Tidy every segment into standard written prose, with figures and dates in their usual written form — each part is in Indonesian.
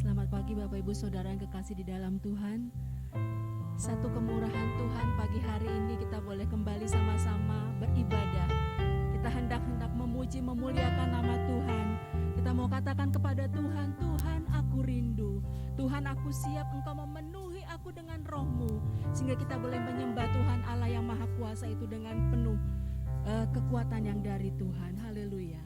Selamat pagi Bapak Ibu Saudara yang kekasih di dalam Tuhan. Satu kemurahan Tuhan, pagi hari ini kita boleh kembali sama-sama beribadah. Kita hendak memuji, memuliakan nama Tuhan. Kita mau katakan kepada Tuhan, Tuhan aku rindu. Tuhan aku siap Engkau memenuhi aku dengan roh-Mu. Sehingga kita boleh menyembah Tuhan Allah yang Maha Kuasa itu dengan penuh kekuatan yang dari Tuhan. Haleluya.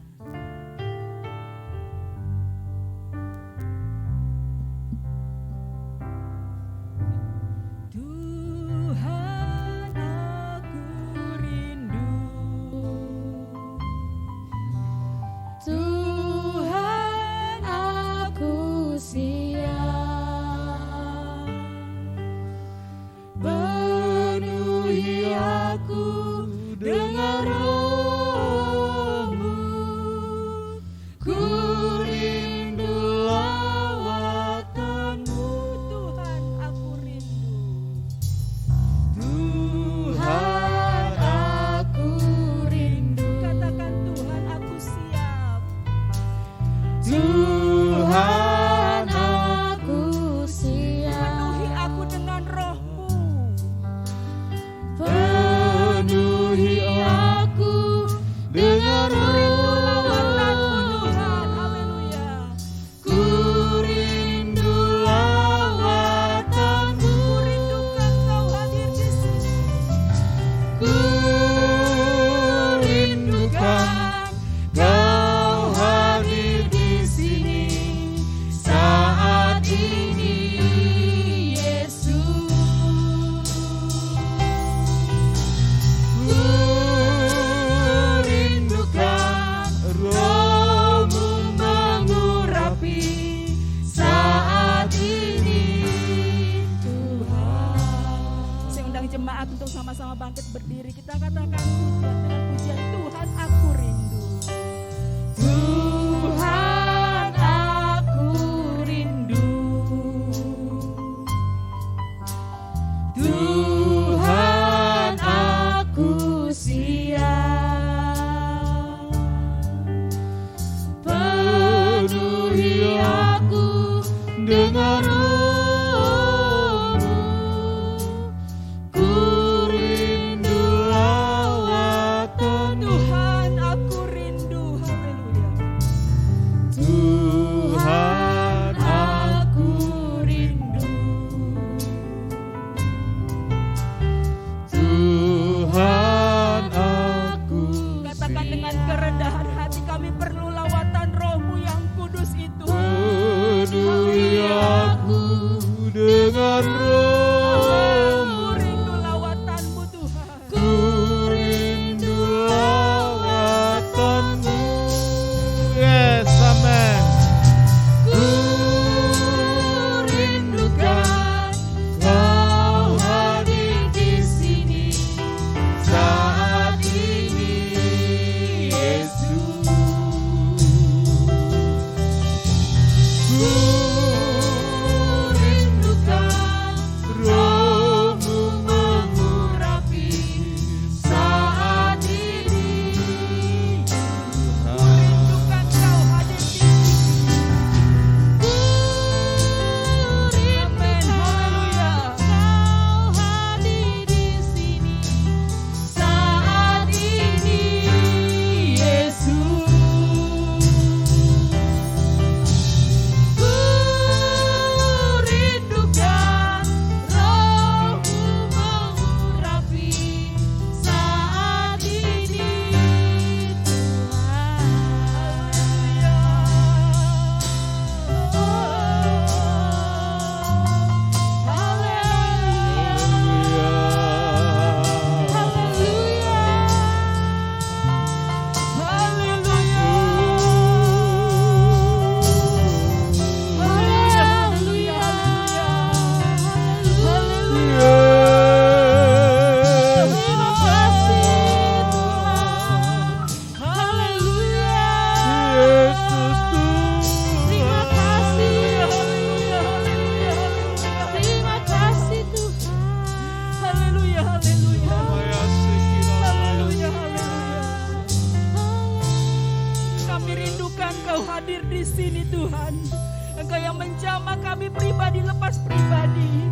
Engkau yang menjamah kami pribadi lepas pribadi.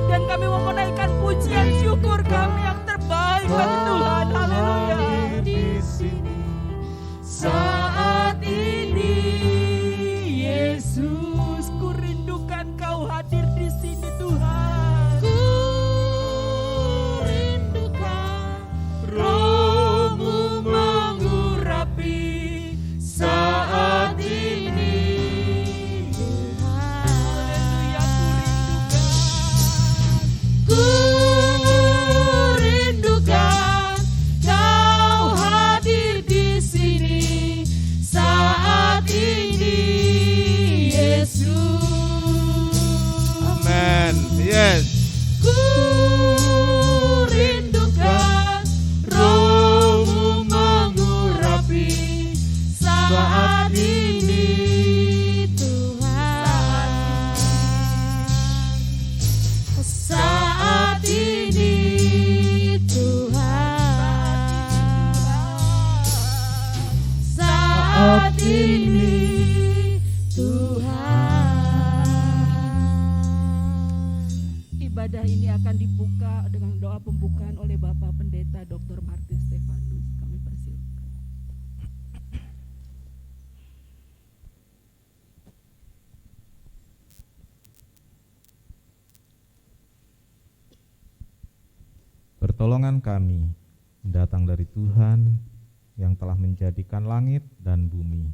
Dan kami mau menaikkan pujian syukur kami yang terbaik bagi Tuhan. Haleluya. Di sini saat ini Yesus, ku rindukan Kau hadir di sini Tuhan. ku rindukan Roh-Mu mengurapi saat ini Tuhan. Haleluya, Ku rindukan Kau hadir di sini saat ini, Yesus. Amen. Yes. Ku rindukan Roh-Mu mengurapi saat ini, Tuhan. Saat ini, Tuhan. Saat ini, Tuhan. Ibadah ini akan dibuka dengan doa pembukaan oleh Bapak Pendeta Dr. Martin Stefanus. Kami persilakan. Pertolongan kami datang dari Tuhan yang telah menjadikan langit dan bumi.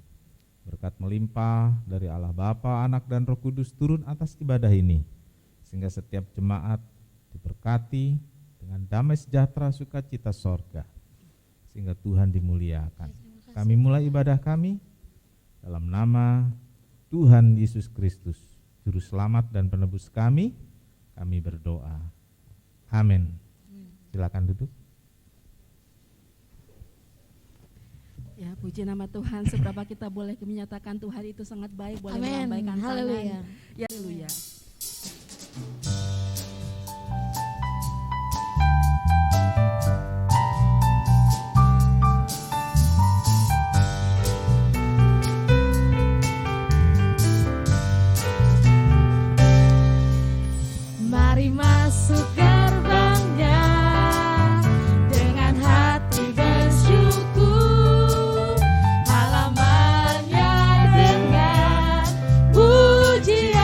Berkat melimpah dari Allah Bapa, Anak, dan Roh Kudus turun atas ibadah ini, sehingga setiap jemaat diberkati dengan damai sejahtera sukacita sorga, sehingga Tuhan dimuliakan. Kami mulai ibadah kami dalam nama Tuhan Yesus Kristus, Juru Selamat dan Penebus kami berdoa. Amin. Silakan duduk. Ya, puji nama Tuhan. Seberapa kita boleh menyatakan Tuhan itu sangat baik, boleh Amin. melambaikan Haleluya. tangan. Ya, haleluya. Mari masuk gerbangnya dengan hati bersyukur, halamannya dengan pujian.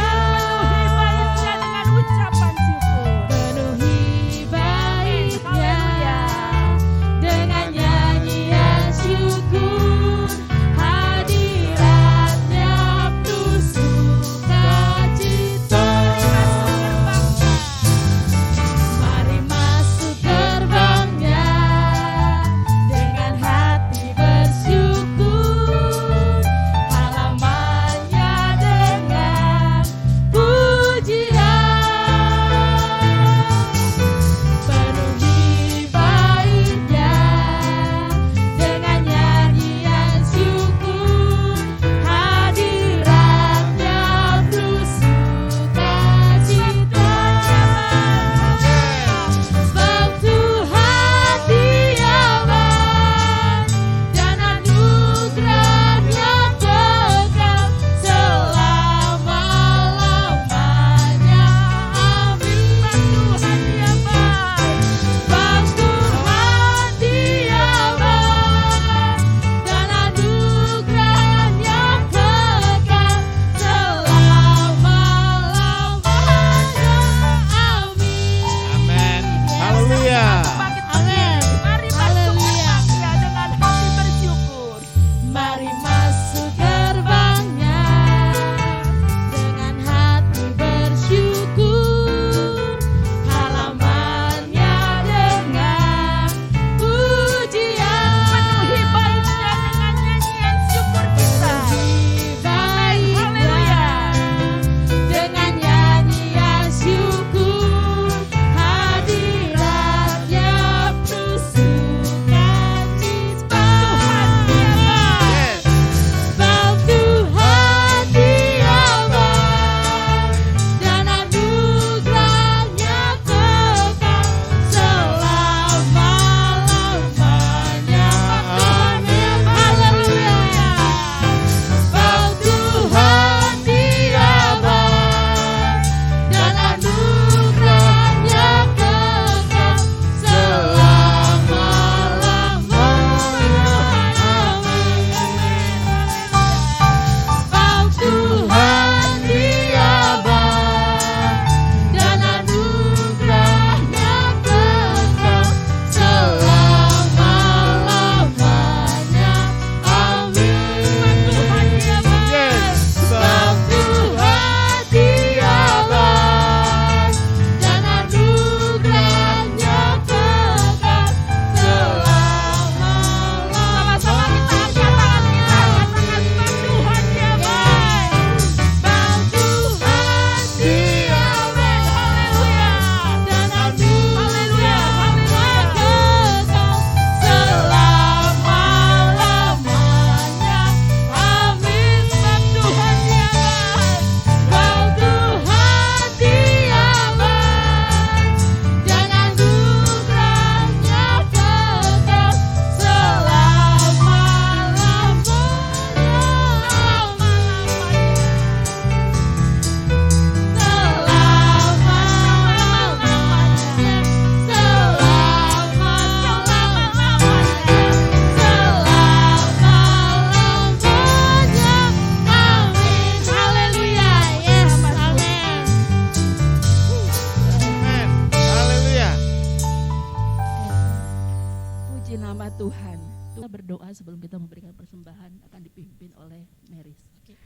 berdoa sebelum kita memberikan persembahan akan dipimpin oleh Meris. Oke.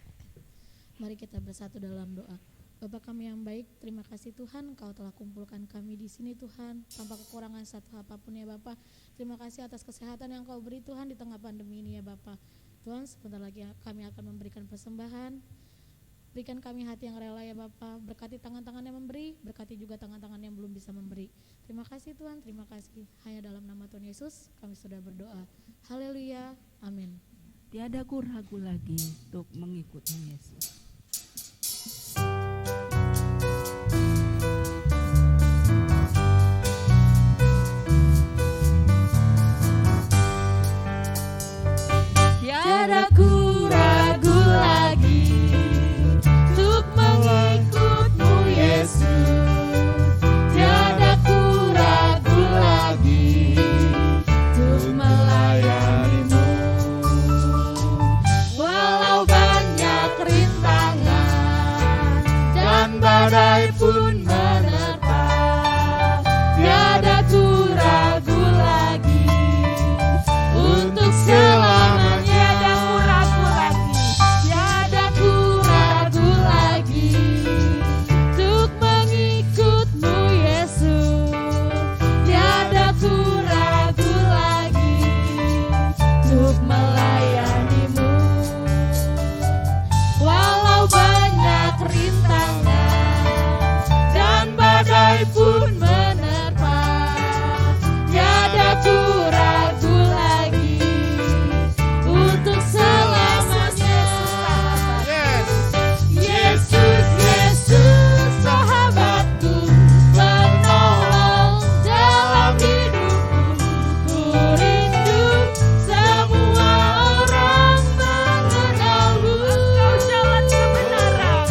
Mari kita bersatu dalam doa. Bapa kami yang baik, terima kasih Tuhan Engkau telah kumpulkan kami di sini Tuhan tanpa kekurangan satu apapun ya Bapa. Terima kasih atas kesehatan yang Kau beri Tuhan di tengah pandemi ini ya Bapa. Tuhan, sebentar lagi kami akan memberikan persembahan. Berikan kami hati yang rela ya Bapa. Berkati tangan-tangan yang memberi, berkati juga tangan-tangan yang belum bisa memberi. Terima kasih Tuhan, terima kasih. Hanya dalam nama Tuhan Yesus kami sudah berdoa. Haleluya, amin. Tiada ku ragu lagi untuk mengikuti Yesus. Tiada ku ragu lagi untuk mengikut-Mu Yesus. Tiada ku ragu lagi untuk melayani-Mu. Walau banyak rintangan dan badai pun menerpa, tiada ku ragu lagi untuk selamanya. Pun menerpa, tiada ku ragu lagi untuk selamanya. Yesus, Yesus, sahabatku, penolong dalam hidupku. Ku rindu semua orang mengenal-Mu. Engkau jalan kebenaran,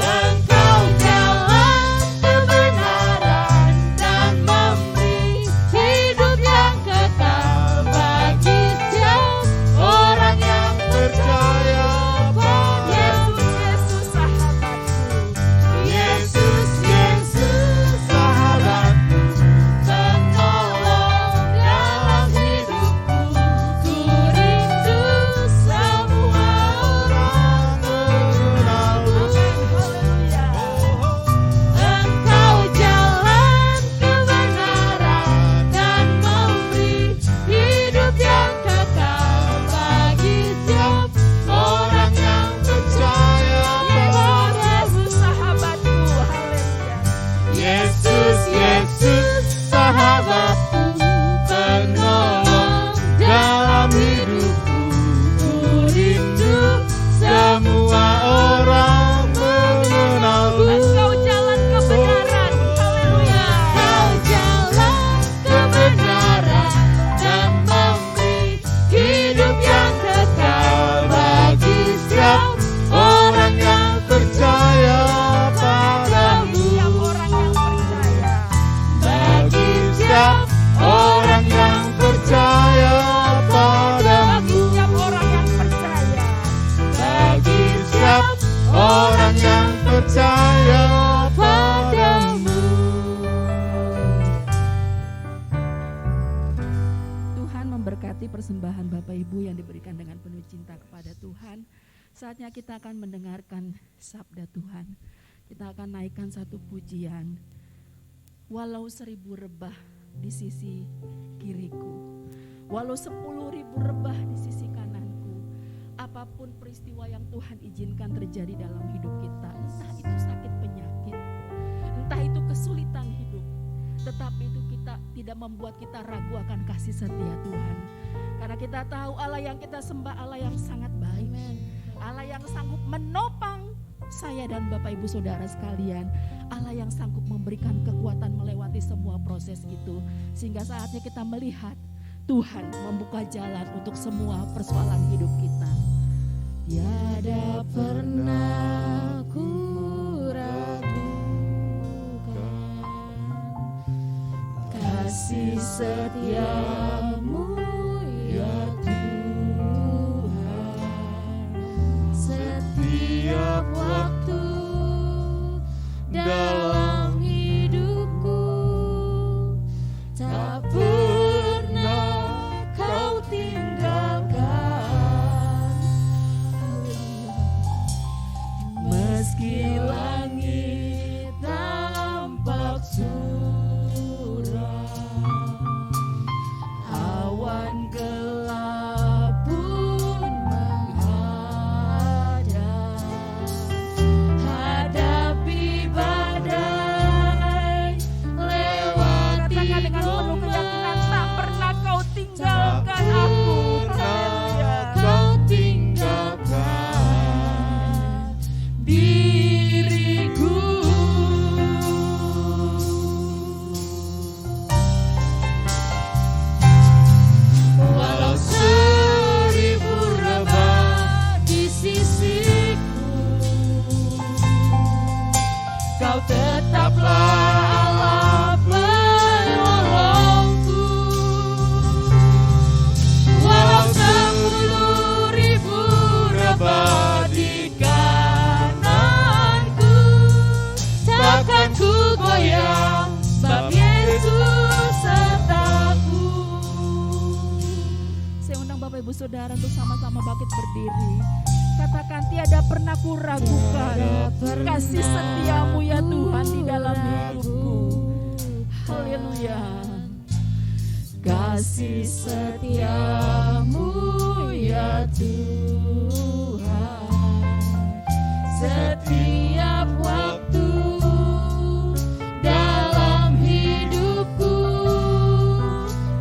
Engkau jalan kebenaran dan memberi hidup yang kekal bagi setiap orang yang percaya pada Yesus, sahabatku. Yesus, Yesus, sahabatku, penolong dalam hidupku. Ku rindu semua orang mengenal-Mu. Engkau jalan kebenaran dan memberi hidup yang kekal bagi setiap orang yang percaya pada Yesus, sahabatku. Haleluya. Yesus, Yesus, sahabatku, penolong dalam hidupku. Ku rindu semua orang mengenal-Mu. Engkau jalan kebenaran. Haleluya. Engkau jalan kebenaran dan memberi hidup yang kekal bagi setiap orang yang percaya pada-Mu. Bagi setiap orang yang percaya pada-Mu. Bagi setiap orang yang percaya pada-Mu. Tuhan memberkati persembahan Bapak Ibu yang diberikan dengan penuh cinta kepada Tuhan. Saatnya kita akan mendengarkan sabda Tuhan. Kita akan naikkan satu pujian. Walau 1000 rebah di sisi kiriku, walau 10.000 rebah di sisi kananku, apapun peristiwa yang Tuhan izinkan terjadi dalam hidup kita, entah itu sakit penyakit, entah itu kesulitan hidup, tetapi itu kita tidak membuat kita ragu akan kasih setia Tuhan. Karena kita tahu Allah yang kita sembah Allah yang sangat baik, Allah yang sanggup menopang saya dan Bapak Ibu Saudara sekalian, Allah yang sanggup memberikan kekuatan melewati semua proses itu, sehingga saatnya kita melihat Tuhan membuka jalan untuk semua persoalan hidup kita. Tiada pernah ku ragukan kasih setia-Mu ya Tuhan. Setiap waktu dalam hidupku tak pernah Kau tinggalkan. untuk sama-sama bangkit berdiri. Katakan, tiada pernah ku ragukan kasih setiamu ya Tuhan di dalam hidupku. Haleluya. Kasih setiamu ya Tuhan, setiap waktu dalam hidupku,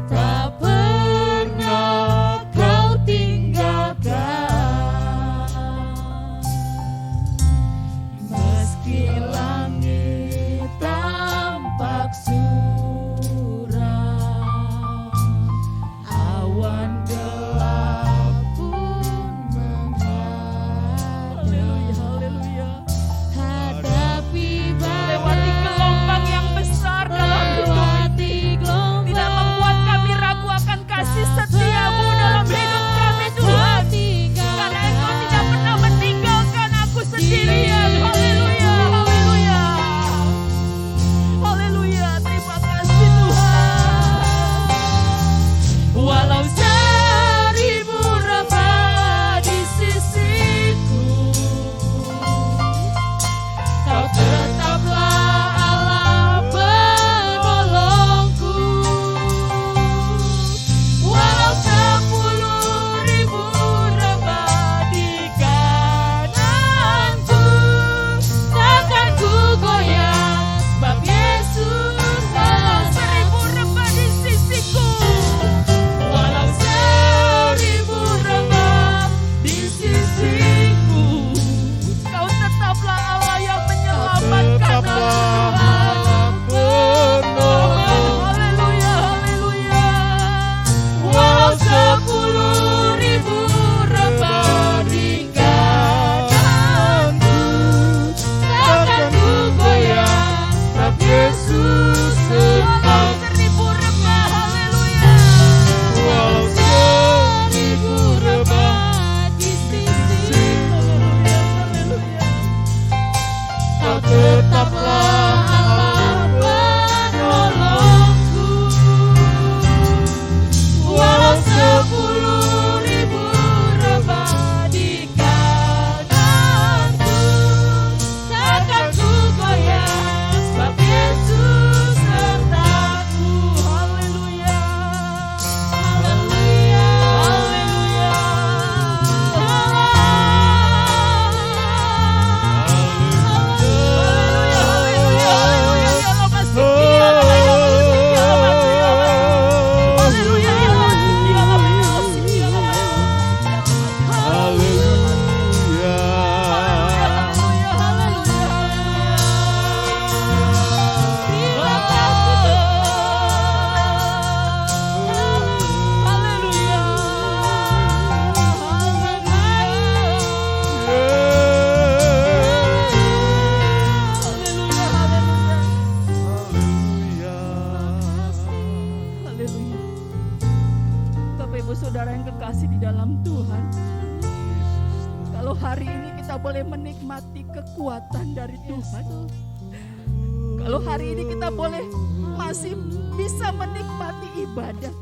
tak pernah kau tinggalkan. Meski langit tampak suram, awan gelap pun menghadap. Haleluya. Hadapi lewati gelombang yang besar dalam hidup, tidak membuat kami ragu akan kasih setiamu dalam hidup kami Tuhan. Karena Engkau tidak pernah meninggalkan aku sendirian. Haleluya, haleluya. Haleluya, terima kasih Tuhan. Walau seribu rebah di sisiku, Kau tetaplah Allah penolongku. Walau 10.000 rebah di kananku, takkan ku goyah, sebab Yesus. Walau 1000 rebah di sisiku, walau 1000 rebah di sisiku, Kau tetaplah Allah yang menyelamatkan aku Tuhan. Haleluya, haleluya. Walau 10.000 rebah di kananku, takkan ku goyah, sebab Yesus sertaku. Walau 1000 rebah, haleluya. Walau 1000 rebah di sisiku, haleluya, haleluya. Kau tetaplah Allah penolongku. Walau 10.000 rebah di kananku, takkan ku goyah, sebab Yesus sertaku. Haleluya, haleluya, haleluya. Haleluya. Bapak Ibu Saudara yang kekasih di dalam Tuhan, kalau hari ini kita boleh menikmati kekuatan dari Tuhan, kalau hari ini kita boleh masih bisa menikmati ibadah,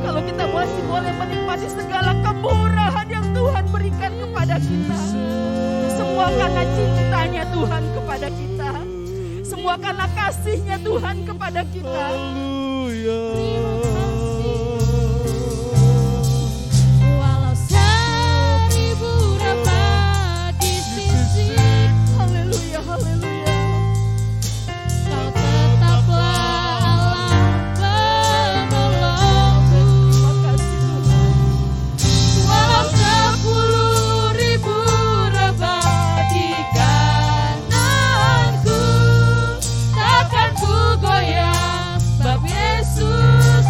kalau kita masih boleh menikmati segala kemurahan yang Tuhan berikan kepada kita, semua karena cintanya Tuhan kepada kita, semua karena kasihnya Tuhan kepada kita. Walau 1000 rebah di sisi, haleluya, haleluya. Kau tetaplah Allah penolongku. Terima kasih Tuhan. Walau 10.000 rebah di kananku, takkan ku goyah, sebab Yesus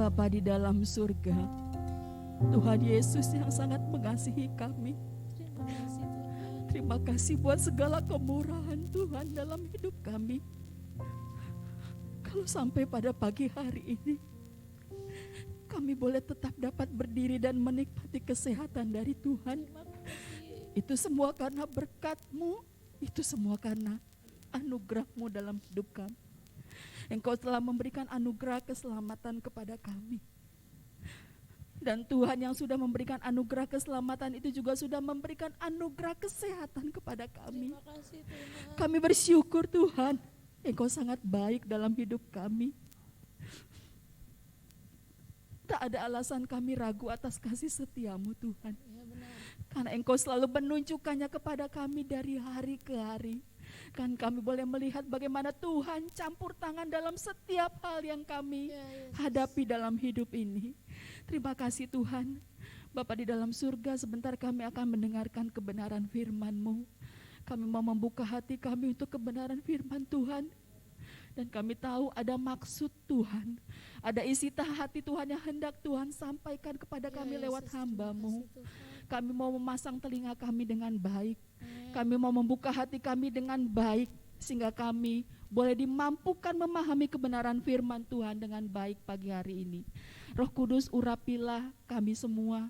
Bapa di dalam surga, Tuhan Yesus yang sangat mengasihi kami. Terima kasih Tuhan. Terima kasih buat segala kemurahan Tuhan dalam hidup kami. Kalau sampai pada pagi hari ini kami boleh tetap dapat berdiri dan menikmati kesehatan dari Tuhan, Terima kasih. itu semua karena berkat-Mu, itu semua karena anugerah-Mu dalam hidup kami. Engkau telah memberikan anugerah keselamatan kepada kami. Dan Tuhan yang sudah memberikan anugerah keselamatan itu juga sudah memberikan anugerah kesehatan kepada kami. Terima kasih Tuhan. Kami bersyukur Tuhan, Engkau sangat baik dalam hidup kami. Tak ada alasan kami ragu atas kasih setia-Mu Tuhan. Ya benar. Karena Engkau selalu menunjukkannya kepada kami dari hari ke hari. Kan kami boleh melihat bagaimana Tuhan campur tangan dalam setiap hal yang kami Ya, Yesus. hadapi dalam hidup ini. Terima kasih Tuhan. Bapa di dalam surga, sebentar kami akan mendengarkan kebenaran firman-Mu. Kami mau membuka hati kami untuk kebenaran firman Tuhan. Dan kami tahu ada maksud Tuhan, ada isi hati Tuhan yang hendak Tuhan sampaikan kepada kami Ya, lewat Yesus, hamba-Mu. terima kasih Tuhan. Kami mau memasang telinga kami dengan baik. Amin. Kami mau membuka hati kami dengan baik, sehingga kami boleh dimampukan memahami kebenaran firman Tuhan dengan baik pagi hari ini. Roh Kudus, urapilah kami semua.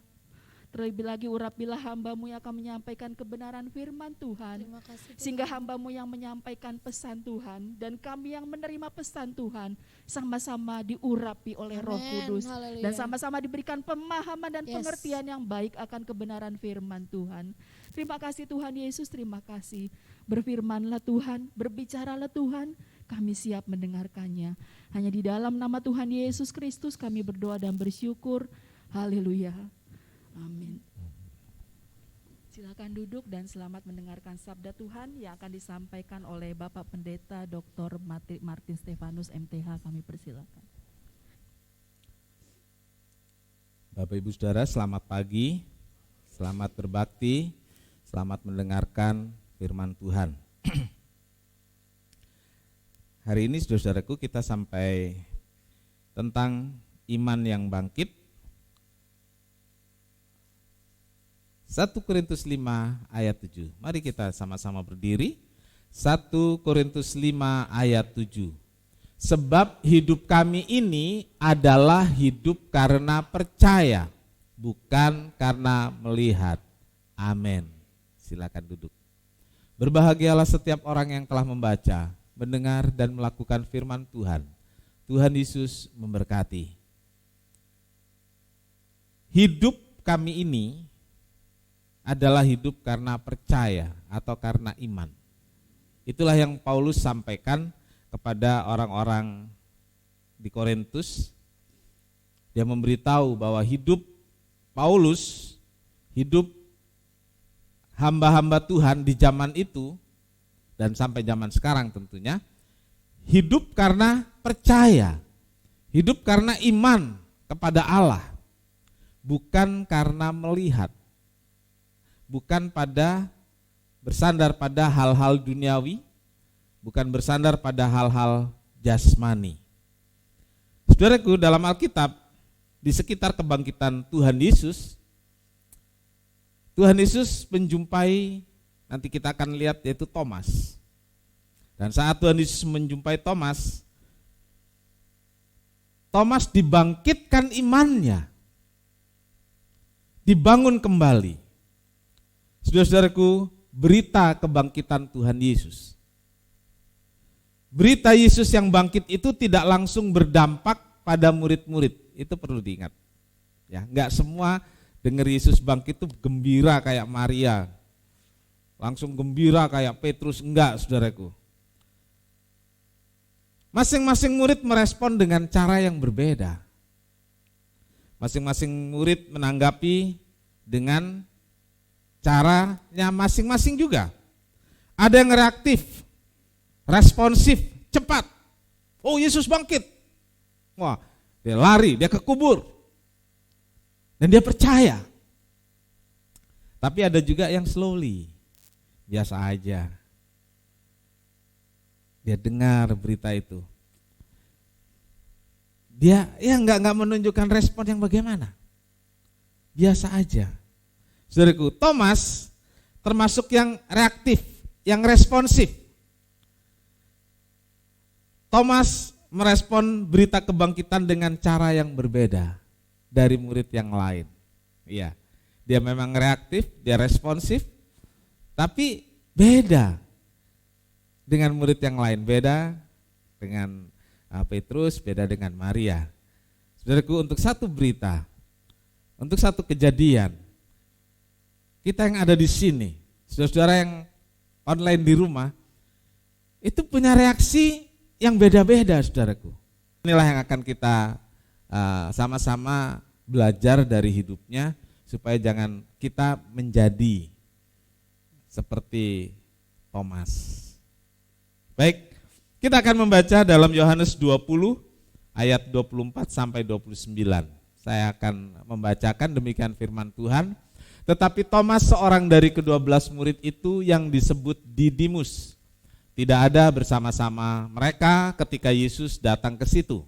Terlebih lagi urapilah hamba-Mu yang akan menyampaikan kebenaran firman Tuhan. Terima kasih Tuhan. Sehingga hamba-Mu yang menyampaikan pesan Tuhan dan kami yang menerima pesan Tuhan sama-sama diurapi oleh Roh Amin. Kudus. Haleluya. Dan sama-sama diberikan pemahaman dan Yes. pengertian yang baik akan kebenaran firman Tuhan. Terima kasih Tuhan Yesus, terima kasih. Berfirmanlah Tuhan, berbicaralah Tuhan, kami siap mendengarkannya. Hanya di dalam nama Tuhan Yesus Kristus kami berdoa dan bersyukur. Haleluya. Amin. Silakan duduk dan selamat mendengarkan sabda Tuhan yang akan disampaikan oleh Bapak Pendeta Dr. Martin Stefanus MTH. Kami persilakan. Bapak Ibu Saudara, selamat pagi, selamat berbakti, selamat mendengarkan firman Tuhan. Hari ini saudara-saudaraku kita sampai tentang iman yang bangkit. 1 Korintus 5 ayat 7. Mari kita sama-sama berdiri. 1 Korintus 5 ayat 7. Sebab hidup kami ini adalah hidup karena percaya, bukan karena melihat. Amin. Silakan duduk. Berbahagialah setiap orang yang telah membaca, mendengar dan melakukan firman Tuhan. Tuhan Yesus memberkati. Hidup kami ini adalah hidup karena percaya atau karena iman. Itulah yang Paulus sampaikan kepada orang-orang di Korintus. Dia memberitahu bahwa hidup Paulus, hidup hamba-hamba Tuhan di zaman itu dan sampai zaman sekarang tentunya, hidup karena percaya, hidup karena iman kepada Allah, bukan karena melihat, bukan bersandar pada hal-hal duniawi, bukan bersandar pada hal-hal jasmani. Saudaraku, dalam Alkitab, di sekitar kebangkitan Tuhan Yesus menjumpai, nanti kita akan lihat, yaitu Thomas. Dan saat Tuhan Yesus menjumpai Thomas dibangkitkan imannya, dibangun kembali. Saudara-saudaraku, berita kebangkitan Tuhan Yesus, berita Yesus yang bangkit itu tidak langsung berdampak pada murid-murid. Itu perlu diingat. Ya, enggak semua dengar Yesus bangkit itu gembira kayak Maria, langsung gembira kayak Petrus, enggak, saudaraku. Masing-masing murid merespon dengan cara yang berbeda. Masing-masing murid menanggapi dengan caranya masing-masing juga. Ada yang reaktif, responsif, cepat. Oh, Yesus bangkit. Wah, dia lari, dia ke kubur. Dan dia percaya. Tapi ada juga yang slowly, biasa aja. Dia dengar berita itu. Dia ya nggak menunjukkan respon yang bagaimana. Biasa aja. Saudaraku, Thomas termasuk yang reaktif, yang responsif. Thomas merespon berita kebangkitan dengan cara yang berbeda dari murid yang lain. Iya, dia memang reaktif, dia responsif, tapi beda dengan murid yang lain, beda dengan Petrus, beda dengan Maria. Saudaraku, untuk satu berita, untuk satu kejadian, kita yang ada di sini, saudara-saudara yang online di rumah, itu punya reaksi yang beda-beda, saudaraku. Inilah yang akan kita sama-sama belajar dari hidupnya, supaya jangan kita menjadi seperti Thomas. Baik, kita akan membaca dalam Yohanes 20 ayat 24 sampai 29. Saya akan membacakan demikian firman Tuhan. Tetapi Thomas, seorang dari ke-12 murid itu yang disebut Didimus, tidak ada bersama-sama mereka ketika Yesus datang ke situ.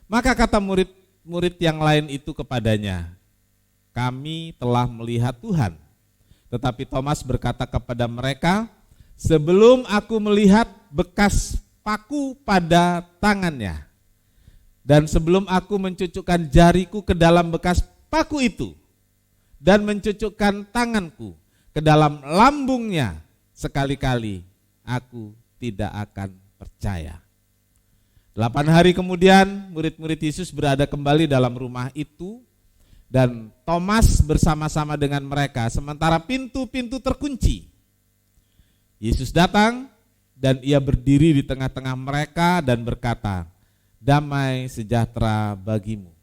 Maka kata murid-murid yang lain itu kepadanya, kami telah melihat Tuhan. Tetapi Thomas berkata kepada mereka, sebelum aku melihat bekas paku pada tangannya, dan sebelum aku mencucukkan jariku ke dalam bekas paku itu, dan mencucukkan tanganku ke dalam lambungnya, sekali-kali aku tidak akan percaya. 8 hari kemudian murid-murid Yesus berada kembali dalam rumah itu, dan Thomas bersama-sama dengan mereka sementara pintu-pintu terkunci. Yesus datang dan ia berdiri di tengah-tengah mereka dan berkata, damai sejahtera bagimu.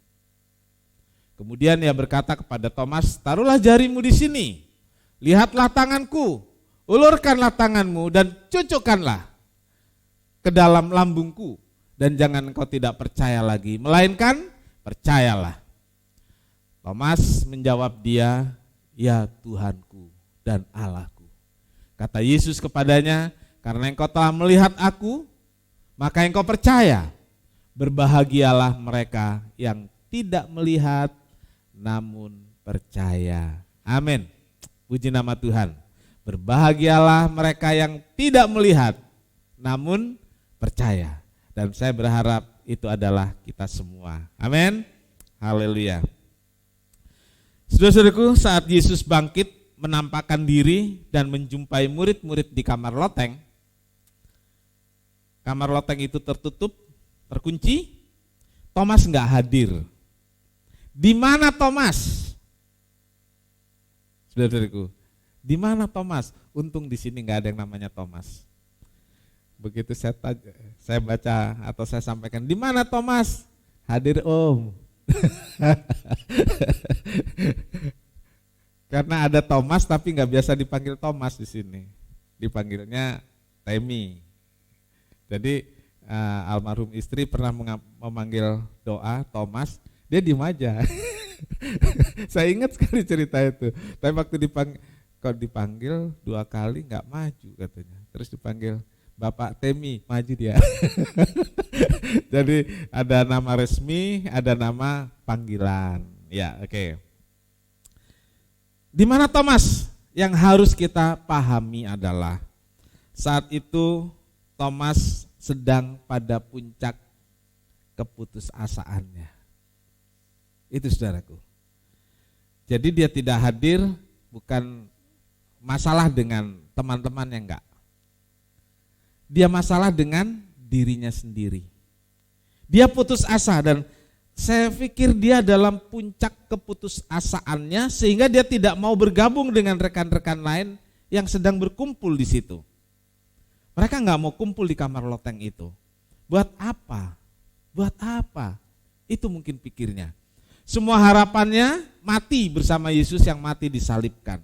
Kemudian ia berkata kepada Thomas, taruhlah jarimu di sini, lihatlah tanganku, ulurkanlah tanganmu dan cucukkanlah ke dalam lambungku, dan jangan engkau tidak percaya lagi, melainkan percayalah. Thomas menjawab dia, ya Tuhanku dan Allahku. Kata Yesus kepadanya, karena engkau telah melihat aku, maka engkau percaya. Berbahagialah mereka yang tidak melihat namun percaya. Amin. Puji nama Tuhan. Berbahagialah mereka yang tidak melihat namun percaya. Dan saya berharap itu adalah kita semua. Amin. Haleluya. Saudara-saudaraku, saat Yesus bangkit menampakkan diri dan menjumpai murid-murid di kamar loteng. Kamar loteng itu tertutup, terkunci. Thomas enggak hadir. Di mana Thomas? Saudara-saudaraku, di mana Thomas? Untung di sini enggak ada yang namanya Thomas. Begitu saya baca atau saya sampaikan, di mana Thomas? Hadir Om. Karena ada Thomas tapi nggak biasa dipanggil Thomas di sini, dipanggilnya Temi. Jadi almarhum istri pernah memanggil doa Thomas, dia diem aja. Saya ingat sekali cerita itu. Tapi waktu dipanggil 2 kali nggak maju katanya. Terus dipanggil Bapak Temi, maju dia. Jadi ada nama resmi, ada nama panggilan. Ya, oke. Di mana Thomas? Yang harus kita pahami adalah saat itu Thomas sedang pada puncak keputusasaannya. Itu saudaraku. Jadi dia tidak hadir bukan masalah dengan teman-temannya, enggak. Dia masalah dengan dirinya sendiri. Dia putus asa dan saya pikir dia dalam puncak keputusasaannya sehingga dia tidak mau bergabung dengan rekan-rekan lain yang sedang berkumpul di situ. Mereka nggak mau kumpul di kamar loteng itu. Buat apa? Buat apa? Itu mungkin pikirnya. Semua harapannya mati bersama Yesus yang mati disalibkan.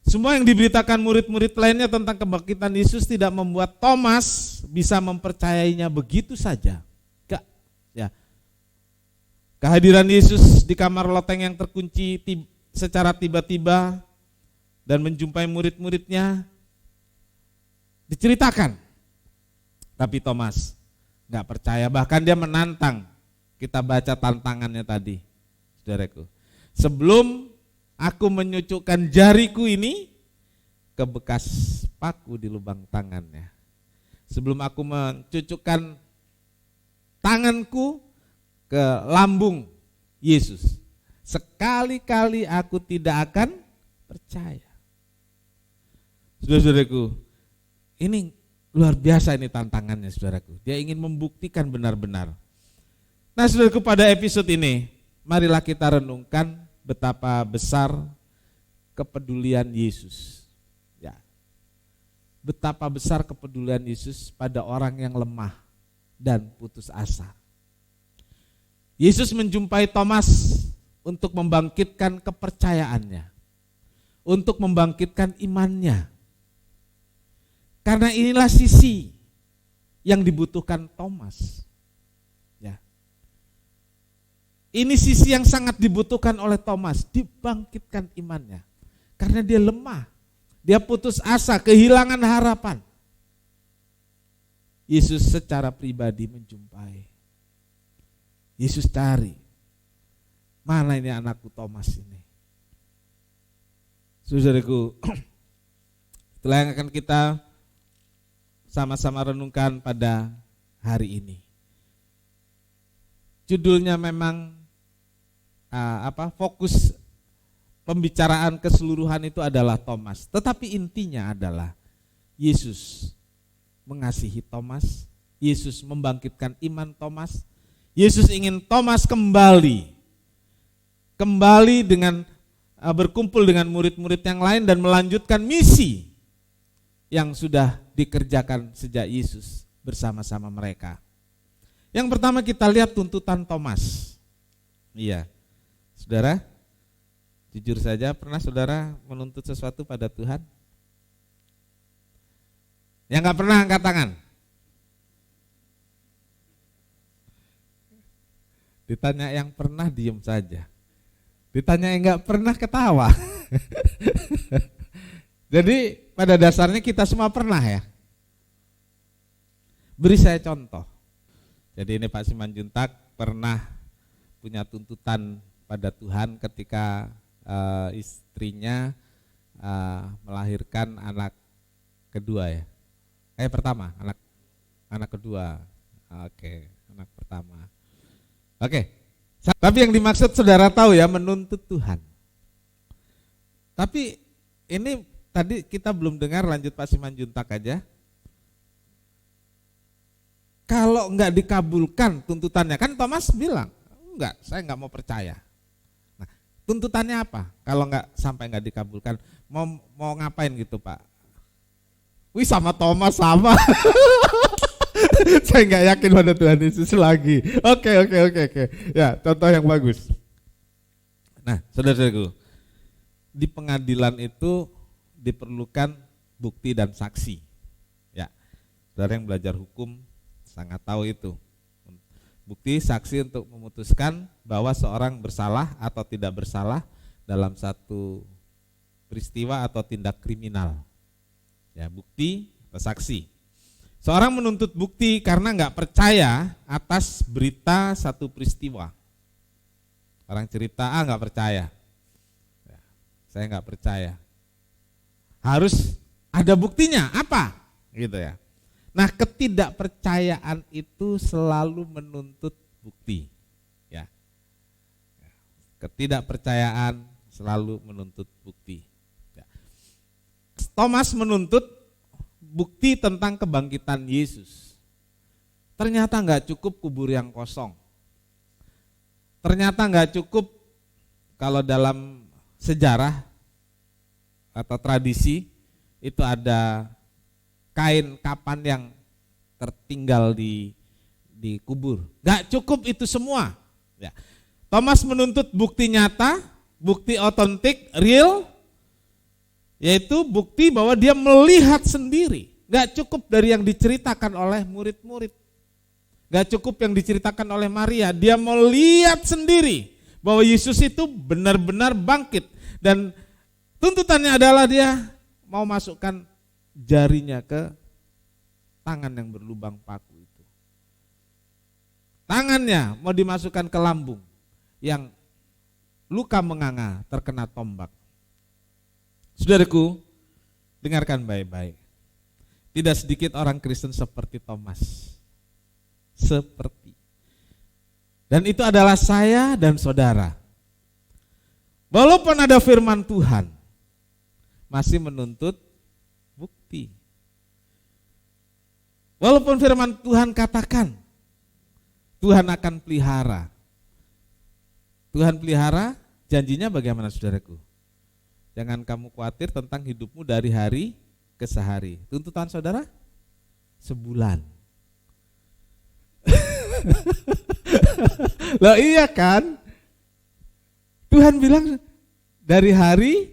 Semua yang diberitakan murid-murid lainnya tentang kebangkitan Yesus tidak membuat Thomas bisa mempercayainya begitu saja. Ya. Kehadiran Yesus di kamar loteng yang terkunci secara tiba-tiba dan menjumpai murid-muridnya diceritakan. Tapi Thomas nggak percaya, bahkan dia menantang. Kita baca tantangannya tadi, saudaraku. Sebelum aku menyucukkan jariku ini ke bekas paku di lubang tangannya, sebelum aku mencucukkan tanganku ke lambung Yesus, sekali-kali aku tidak akan percaya. Saudara-saudaraku, ini luar biasa ini tantangannya, saudaraku. Dia ingin membuktikan benar-benar. Nah, saudaraku, pada episode ini, marilah kita renungkan betapa besar kepedulian Yesus. Ya, betapa besar kepedulian Yesus pada orang yang lemah dan putus asa. Yesus menjumpai Thomas untuk membangkitkan kepercayaannya, untuk membangkitkan imannya. Karena inilah sisi yang dibutuhkan Thomas. Ya. Ini sisi yang sangat dibutuhkan oleh Thomas, dibangkitkan imannya. Karena dia lemah, dia putus asa, kehilangan harapan. Yesus secara pribadi menjumpai. Yesus cari, mana ini anakku Thomas ini? Saudaraku, itulah yang akan kita sama-sama renungkan pada hari ini. Judulnya memang fokus pembicaraan keseluruhan itu adalah Thomas. Tetapi intinya adalah Yesus mengasihi Thomas, Yesus membangkitkan iman Thomas, Yesus ingin Thomas kembali dengan berkumpul dengan murid-murid yang lain dan melanjutkan misi yang sudah dikerjakan sejak Yesus bersama-sama mereka. Yang pertama kita lihat tuntutan Thomas. Iya, saudara, jujur saja, pernah saudara menuntut sesuatu pada Tuhan? Yang gak pernah angkat tangan. Ditanya yang pernah diem saja. Ditanya yang gak pernah ketawa. Jadi pada dasarnya kita semua pernah ya. Beri saya contoh. Jadi ini Pak Simanjuntak pernah punya tuntutan pada Tuhan ketika istrinya melahirkan anak kedua ya. Pertama, anak kedua. Oke, anak pertama. Oke. Tapi yang dimaksud saudara tahu ya, menuntut Tuhan. Tapi ini tadi kita belum dengar, lanjut Pak Simanjuntak aja. Kalau enggak dikabulkan tuntutannya, kan Thomas bilang, enggak, saya enggak mau percaya. Nah, tuntutannya apa? Kalau sampai enggak dikabulkan, mau ngapain gitu Pak? Wih, sama Thomas sama. Saya enggak yakin pada Tuhan Yesus lagi. Oke. Ya, contoh yang bagus. Nah, saudara-saudaraku, di pengadilan itu diperlukan bukti dan saksi. Ya, saudara yang belajar hukum sangat tahu itu. Bukti saksi untuk memutuskan bahwa seorang bersalah atau tidak bersalah dalam satu peristiwa atau tindak kriminal. Ya, bukti atau saksi. Seorang menuntut bukti karena enggak percaya atas berita satu peristiwa. Orang cerita, enggak percaya. Ya, saya enggak percaya. Harus ada buktinya, apa? Gitu ya. Nah, ketidakpercayaan itu selalu menuntut bukti. Ya. Ketidakpercayaan selalu menuntut bukti. Ya. Thomas menuntut bukti tentang kebangkitan Yesus. Ternyata enggak cukup kubur yang kosong. Ternyata enggak cukup kalau dalam sejarah atau tradisi itu ada kain kapan yang tertinggal di kubur. Enggak cukup itu semua. Ya. Thomas menuntut bukti nyata, bukti otentik, real, yaitu bukti bahwa dia melihat sendiri. Gak cukup dari yang diceritakan oleh murid-murid. Gak cukup yang diceritakan oleh Maria. Dia mau lihat sendiri bahwa Yesus itu benar-benar bangkit. Dan tuntutannya adalah dia mau masukkan jarinya ke tangan yang berlubang paku itu. tangannya mau dimasukkan ke lambung yang luka menganga terkena tombak. Saudaraku, dengarkan baik-baik. Tidak sedikit orang Kristen seperti Thomas. Seperti. Dan itu adalah saya dan saudara. Walaupun ada firman Tuhan, masih menuntut bukti. Walaupun firman Tuhan katakan, Tuhan akan pelihara. Tuhan pelihara, janjinya bagaimana saudaraku? Jangan kamu khawatir tentang hidupmu dari hari ke sehari. Tuntutan saudara? Sebulan. Loh iya kan? Tuhan bilang dari hari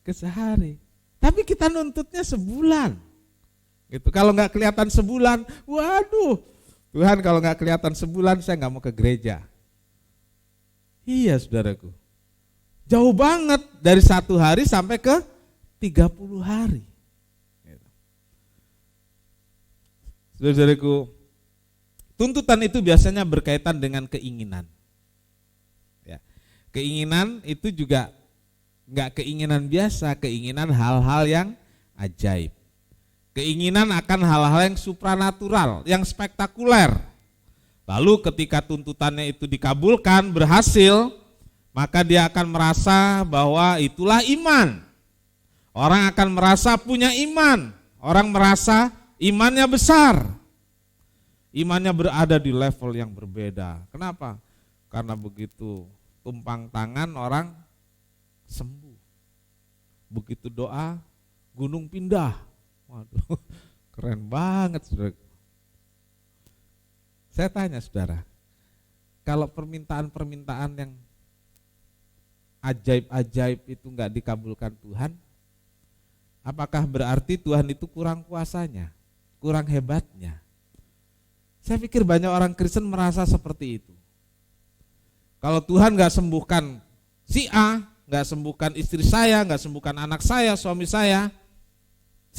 ke sehari. Tapi kita nuntutnya sebulan. Gitu. Kalau nggak kelihatan sebulan, waduh, Tuhan kalau nggak kelihatan sebulan saya nggak mau ke gereja. Iya saudaraku. Jauh banget dari 1 hari sampai ke 30 hari. Saudaraku, tuntutan itu biasanya berkaitan dengan keinginan. Ya. Keinginan itu juga enggak keinginan biasa, keinginan hal-hal yang ajaib. Keinginan akan hal-hal yang supranatural, yang spektakuler. Lalu ketika tuntutannya itu dikabulkan, berhasil, maka dia akan merasa bahwa itulah iman. Orang akan merasa punya iman. Orang merasa imannya besar. Imannya berada di level yang berbeda. Kenapa? Karena begitu tumpang tangan orang sembuh. Begitu doa, gunung pindah. Waduh, keren banget saudara. Saya tanya saudara, kalau permintaan-permintaan yang ajaib-ajaib itu enggak dikabulkan Tuhan, apakah berarti Tuhan itu kurang kuasanya, kurang hebatnya? Saya pikir banyak orang Kristen merasa seperti itu. Kalau Tuhan enggak sembuhkan si A, enggak sembuhkan istri saya, enggak sembuhkan anak saya, suami saya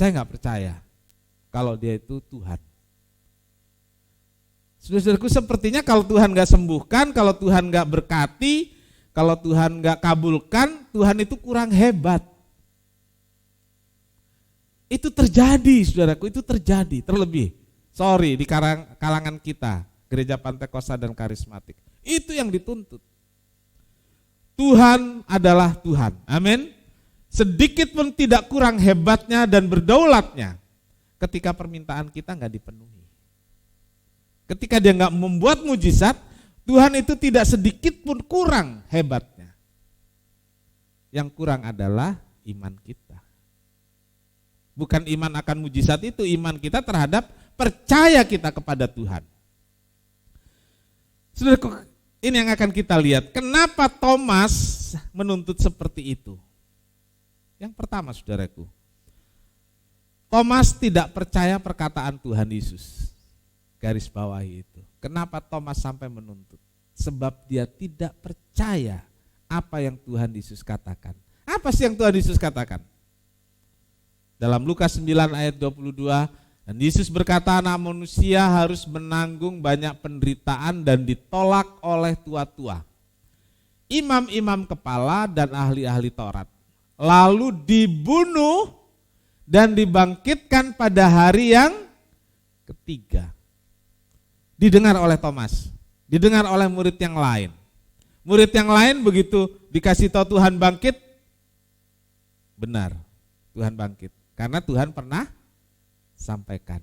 enggak percaya kalau dia itu Tuhan. Saudaraku, sepertinya kalau Tuhan enggak sembuhkan, kalau Tuhan enggak berkati, kalau Tuhan enggak kabulkan, Tuhan itu kurang hebat. Itu terjadi, saudaraku, itu terjadi, terlebih. Sorry, di kalangan kita, gereja Pantekosta dan karismatik. Itu yang dituntut. Tuhan adalah Tuhan, amin. Sedikit pun tidak kurang hebatnya dan berdaulatnya ketika permintaan kita enggak dipenuhi. Ketika dia enggak membuat mujizat, Tuhan itu tidak sedikit pun kurang hebatnya. Yang kurang adalah iman kita. Bukan iman akan mujizat itu, iman kita terhadap percaya kita kepada Tuhan. Saudaraku, ini yang akan kita lihat. Kenapa Thomas menuntut seperti itu? Yang pertama, saudaraku, Thomas tidak percaya perkataan Tuhan Yesus. Garis bawahi itu. Kenapa Thomas sampai menuntut? Sebab dia tidak percaya apa yang Tuhan Yesus katakan. Apa sih yang Tuhan Yesus katakan? Dalam Lukas 9 ayat 22, dan Yesus berkata, anak manusia harus menanggung banyak penderitaan dan ditolak oleh tua-tua, imam-imam kepala dan ahli-ahli Taurat, lalu dibunuh dan dibangkitkan pada hari yang ketiga. Didengar oleh Thomas, didengar oleh murid yang lain. Murid yang lain begitu dikasih tahu Tuhan bangkit, benar, Tuhan bangkit. Karena Tuhan pernah sampaikan.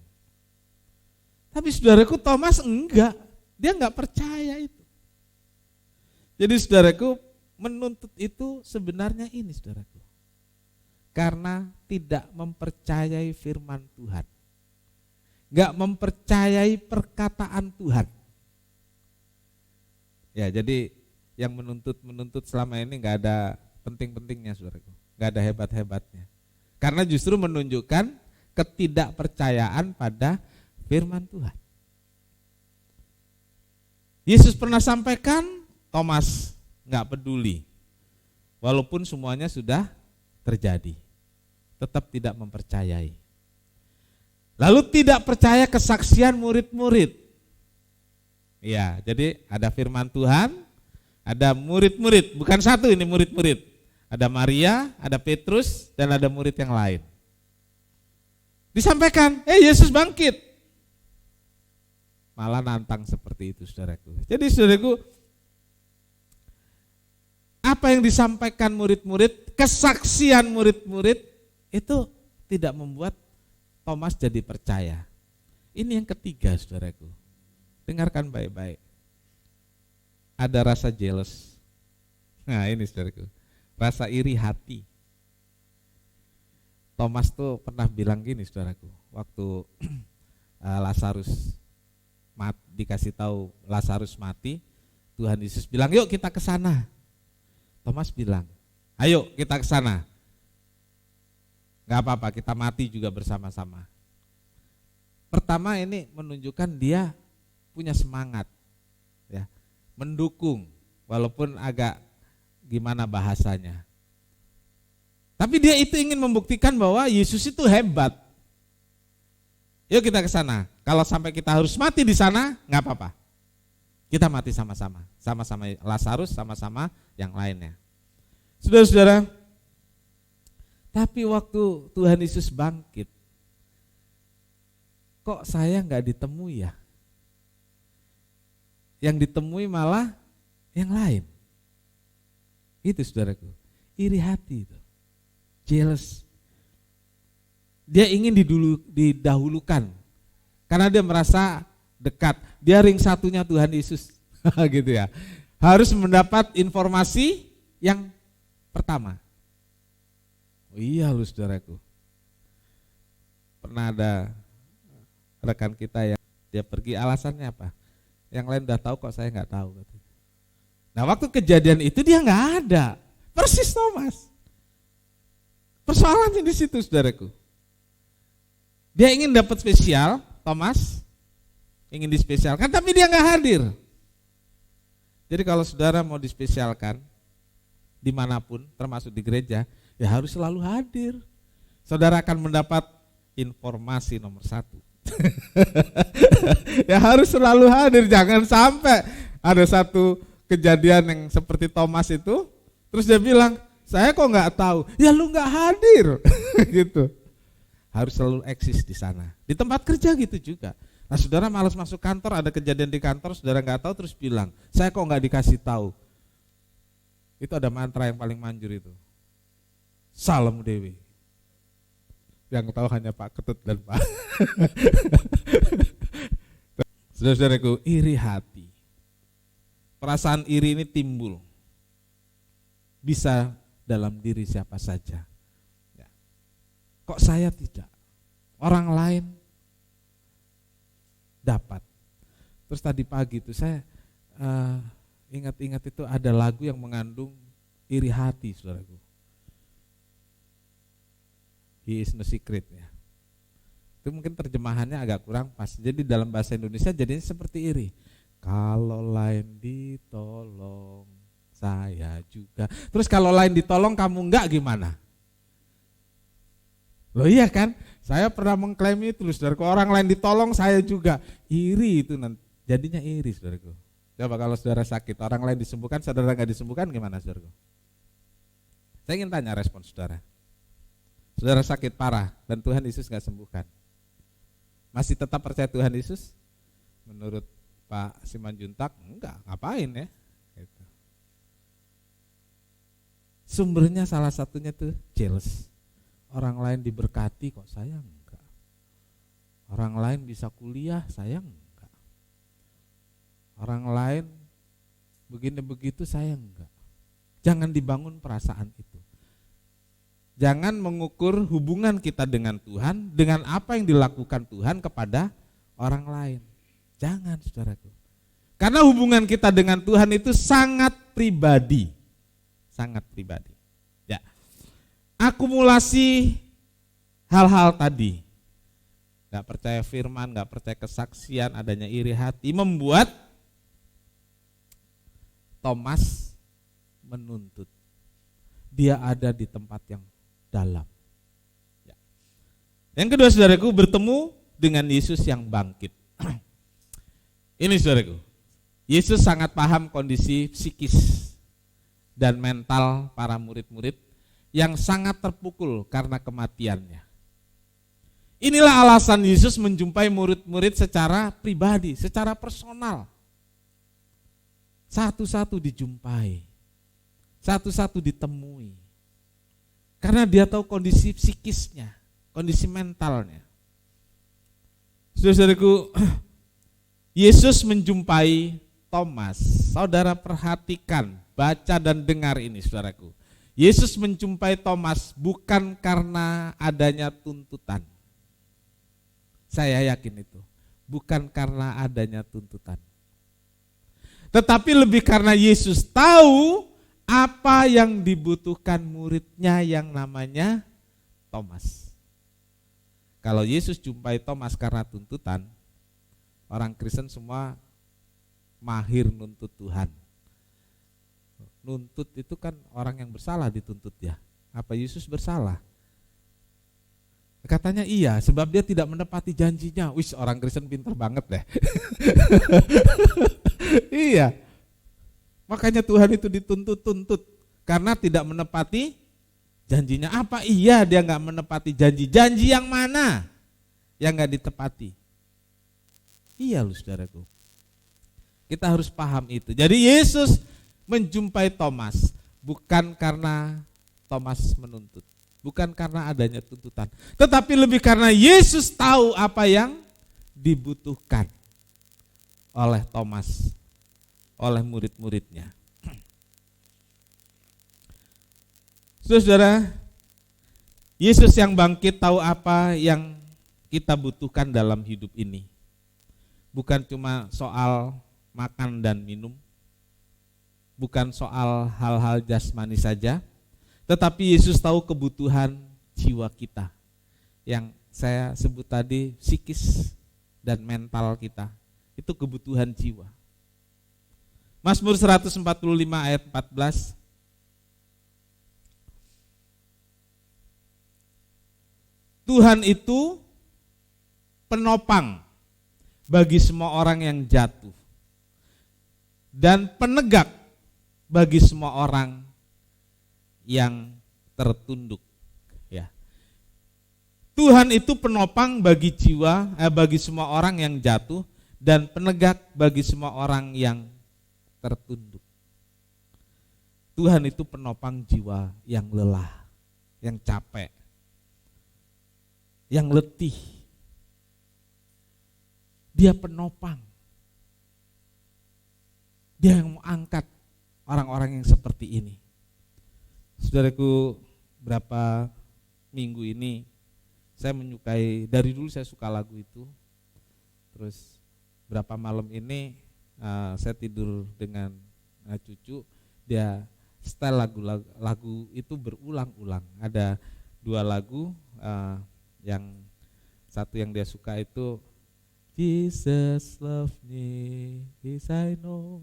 Tapi saudaraku, Thomas enggak, dia enggak percaya itu. Jadi saudaraku, menuntut itu sebenarnya ini saudaraku. Karena tidak mempercayai firman Tuhan. Enggak mempercayai perkataan Tuhan. Ya, jadi yang menuntut selama ini enggak ada penting-pentingnya saudaraku. Enggak ada hebat-hebatnya. Karena justru menunjukkan ketidakpercayaan pada firman Tuhan. Yesus pernah sampaikan, Thomas enggak peduli. Walaupun semuanya sudah terjadi, tetap tidak mempercayai. Lalu tidak percaya kesaksian murid-murid. Iya, jadi ada firman Tuhan, ada murid-murid, bukan satu ini murid-murid. Ada Maria, ada Petrus, dan ada murid yang lain. Disampaikan, Yesus bangkit. Malah nantang seperti itu, saudaraku. Jadi saudaraku, apa yang disampaikan murid-murid, kesaksian murid-murid, itu tidak membuat Thomas jadi percaya. Ini yang ketiga, saudaraku. Dengarkan baik-baik. Ada rasa jealous. Nah ini saudaraku, rasa iri hati. Thomas tuh pernah bilang gini saudaraku, waktu Lazarus dikasih tahu Lazarus mati, Tuhan Yesus bilang, yuk kita ke sana. Thomas bilang, ayo kita ke sana. Gak apa-apa, kita mati juga bersama-sama. Pertama ini menunjukkan dia punya semangat, ya, mendukung, walaupun agak gimana bahasanya. Tapi dia itu ingin membuktikan bahwa Yesus itu hebat. Yuk kita ke sana. Kalau sampai kita harus mati di sana, nggak apa-apa. Kita mati sama-sama, sama-sama Lazarus, sama-sama yang lainnya. Saudara-saudara, tapi waktu Tuhan Yesus bangkit, kok saya nggak ditemui ya? Yang ditemui malah yang lain. Itu saudaraku, iri hati itu, jealous. Dia ingin didahulukan, karena dia merasa dekat. Dia ring satunya Tuhan Yesus, gitu ya. Harus mendapat informasi yang pertama. Oh iya lu saudaraku, pernah ada rekan kita yang dia pergi, alasannya apa? Yang lain udah tahu kok saya nggak tahu. Nah waktu kejadian itu dia nggak ada, persis Thomas. Persoalannya di situ saudaraku. Dia ingin dapat spesial, Thomas ingin dispesialkan, tapi dia nggak hadir. Jadi kalau saudara mau dispesialkan dimanapun, termasuk di gereja, ya harus selalu hadir. Saudara akan mendapat informasi nomor 1. Ya harus selalu hadir, jangan sampai ada satu kejadian yang seperti Thomas itu, terus dia bilang, saya kok nggak tahu. Ya lu nggak hadir, gitu. Harus selalu eksis di sana. Di tempat kerja gitu juga. Nah saudara malas masuk kantor, ada kejadian di kantor, saudara nggak tahu terus bilang, saya kok nggak dikasih tahu. Itu ada mantra yang paling manjur itu. Salam Dewi. Yang tahu hanya Pak Ketut dan Pak. Saudara-saudaraku, iri hati. Perasaan iri ini timbul. Bisa dalam diri siapa saja. Ya. Kok saya tidak? Orang lain dapat. Terus tadi pagi itu saya ingat-ingat itu ada lagu yang mengandung iri hati, saudaraku. He is no secret ya. Itu mungkin terjemahannya agak kurang pas. Jadi dalam bahasa Indonesia jadinya seperti iri. Kalau lain ditolong, saya juga. Terus kalau lain ditolong kamu enggak gimana? Loh iya kan? Saya pernah mengklaim itu, saudaraku. Orang lain ditolong, saya juga. Iri itu nanti. Jadinya iri, saudaraku. Coba kalau saudara sakit, orang lain disembuhkan, saudara enggak disembuhkan gimana, saudaraku? Saya ingin tanya respon saudara. Saudara sakit parah dan Tuhan Yesus enggak sembuhkan. Masih tetap percaya Tuhan Yesus? Menurut Pak Simanjuntak, enggak, ngapain ya? Gitu. Sumbernya salah satunya tuh jealous. Orang lain diberkati kok saya enggak. Orang lain bisa kuliah, saya enggak. Orang lain begini begitu, saya enggak. Jangan dibangun perasaan itu. Jangan mengukur hubungan kita dengan Tuhan dengan apa yang dilakukan Tuhan kepada orang lain. Jangan, saudaraku. Karena hubungan kita dengan Tuhan itu sangat pribadi. Sangat pribadi. Ya. Akumulasi hal-hal tadi. Gak percaya firman, gak percaya kesaksian, adanya iri hati membuat Thomas menuntut. Dia ada di tempat yang dalam. Ya. Yang kedua, saudaraku, bertemu dengan Yesus yang bangkit. Ini saudaraku, Yesus sangat paham kondisi psikis dan mental para murid-murid yang sangat terpukul karena kematiannya. Inilah alasan Yesus menjumpai murid-murid secara pribadi, secara personal. Satu-satu dijumpai, satu-satu ditemui. Karena dia tahu kondisi psikisnya, kondisi mentalnya. Saudaraku, Yesus menjumpai Thomas. Saudara perhatikan, baca dan dengar ini saudaraku. Yesus menjumpai Thomas bukan karena adanya tuntutan. Saya yakin itu. Bukan karena adanya tuntutan. Tetapi lebih karena Yesus tahu apa yang dibutuhkan muridnya yang namanya Thomas. Kalau Yesus jumpai Thomas karena tuntutan, orang Kristen semua mahir nuntut Tuhan. Nuntut itu kan orang yang bersalah dituntut ya. Apa Yesus bersalah? Katanya iya, sebab dia tidak menepati janjinya. Wis, orang Kristen pintar banget deh. Iya. Makanya Tuhan itu dituntut-tuntut karena tidak menepati janjinya. Apa iya dia nggak menepati janji? Janji yang mana yang nggak ditepati? Iya loh saudaraku. Kita harus paham itu. Jadi Yesus menjumpai Thomas bukan karena Thomas menuntut, bukan karena adanya tuntutan, tetapi lebih karena Yesus tahu apa yang dibutuhkan oleh Thomas, oleh murid-muridnya. Saudara, Yesus yang bangkit tahu apa yang kita butuhkan dalam hidup ini. Bukan cuma soal makan dan minum, bukan soal hal-hal jasmani saja, tetapi Yesus tahu kebutuhan jiwa kita. Yang saya sebut tadi, psikis dan mental kita. Itu kebutuhan jiwa. Mazmur 145 ayat 14. Tuhan itu penopang bagi semua orang yang jatuh dan penegak bagi semua orang yang tertunduk. Ya. Tuhan itu penopang bagi jiwa, bagi semua orang yang jatuh dan penegak bagi semua orang yang tertunduk. Tuhan itu penopang jiwa yang lelah, yang capek, yang letih. Dia penopang. Dia yang mau angkat orang-orang yang seperti ini. Saudaraku, berapa minggu ini saya menyukai, dari dulu saya suka lagu itu. Terus berapa malam ini saya tidur dengan cucu, dia setel lagu itu berulang-ulang. Ada 2 lagu, yang satu yang dia suka itu Jesus love me, yes I know.